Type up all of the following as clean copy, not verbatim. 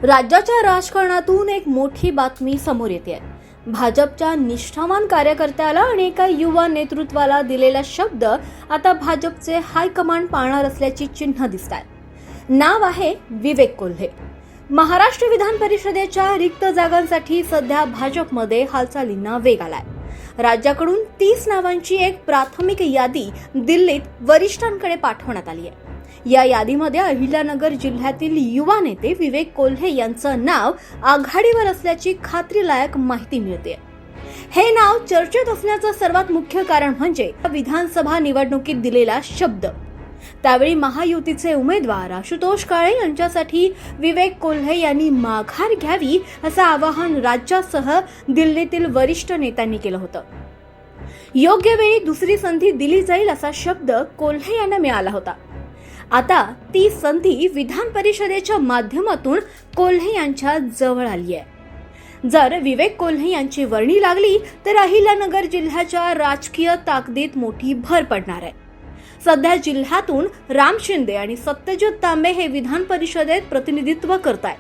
राज्याच्या राजकारणातून एक मोठी बातमी समोर येते. भाजपच्या निष्ठावान कार्यकर्त्याला आणि एका युवा नेतृत्वाला दिलेला शब्द आता भाजपचे हायकमांड पाळणार असल्याची चिन्ह दिसतात. नाव आहे विवेक कोल्हे. महाराष्ट्र विधान परिषदेच्या रिक्त जागांसाठी सध्या भाजपमध्ये हालचालींना वेग आलाय. राज्याकडून 30 नावांची एक प्राथमिक यादी दिल्लीत वरिष्ठांकडे पाठवण्यात आली आहे. या यादीमध्ये अहिल्यानगर जिल्ह्यातील युवा नेते विवेक कोल्हे यांचं नाव आघाडीवर असल्याची खात्रीलायक माहिती मिळते. हे नाव चर्चेत असण्याचं सर्वात मुख्य कारण म्हणजे विधानसभा निवडणुकीत दिलेला शब्द. त्यावेळी महायुतीचे उमेदवार आशुतोष काळे यांच्यासाठी विवेक कोल्हे यांनी माघार घ्यावी असं आवाहन राज्यासह दिल्लीतील वरिष्ठ नेत्यांनी केलं होतं. योग्य वेळी दुसरी संधी दिली जाईल असा शब्द कोल्हे यांना मिळाला होता. आता ती संधी विधान परिषदेच्या माध्यमातून कोल्हे यांच्या जवळ आली आहे. जर विवेक कोल्हे यांची वर्णी लागली तर अहिल्यानगर जिल्ह्याच्या राजकीय ताकदीत मोठी भर पडणार आहे. सध्या जिल्ह्यातून राम शिंदे आणि सत्यजित तांबे हे विधान परिषदेत प्रतिनिधित्व करतायत.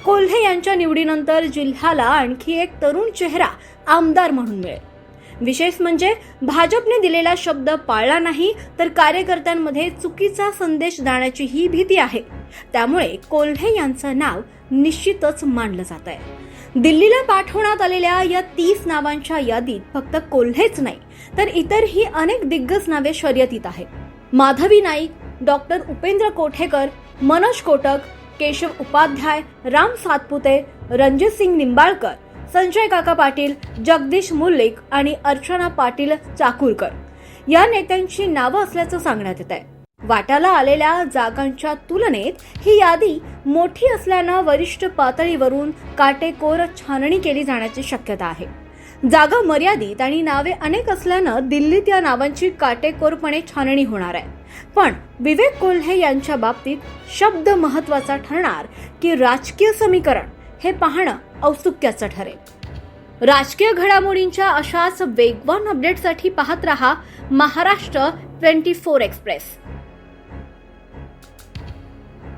कोल्हे यांच्या निवडीनंतर जिल्ह्याला आणखी एक तरुण चेहरा आमदार म्हणून मिळेल. विशेष म्हणजे भाजपने दिलेला शब्द पाळला नाही तर कार्यकर्त्यांमध्ये चुकीचा संदेश जाण्याची ही भीती आहे. त्यामुळे कोल्हे यांचं नाव निश्चितच मानलं जात आहे. दिल्लीला पाठवण्यात आलेल्या या 30 नावांच्या यादीत फक्त कोल्हेच नाही तर इतरही अनेक दिग्गज नावे शर्यतीत आहेत. माधवी नाईक, डॉक्टर उपेंद्र कोठेकर, मनोज कोटक, केशव उपाध्याय, राम सातपुते, रणजितसिंग निंबाळकर, संजय काका पाटील, जगदीश मुल्लिक आणि अर्चना पाटील चाकूरकर या नेत्यांची नावं असल्याचं सांगण्यात येत आहे. वाट्याला आलेल्या जागांच्या तुलनेत ही यादी मोठी असल्यानं वरिष्ठ पातळीवरून काटेकोर छाननी केली जाण्याची शक्यता आहे. जागा मर्यादित आणि नावे अनेक असल्यानं दिल्लीत या नावांची काटेकोरपणे छाननी होणार आहे. पण विवेक कोल्हे यांच्या बाबतीत शब्द महत्वाचा ठरणार की राजकीय समीकरण हे पाहणं औत्सुक्याचं ठरेल. राजकीय घडामोडींच्या अशाच वेगवान अपडेटसाठी पाहत रहा महाराष्ट्र 24 एक्सप्रेस.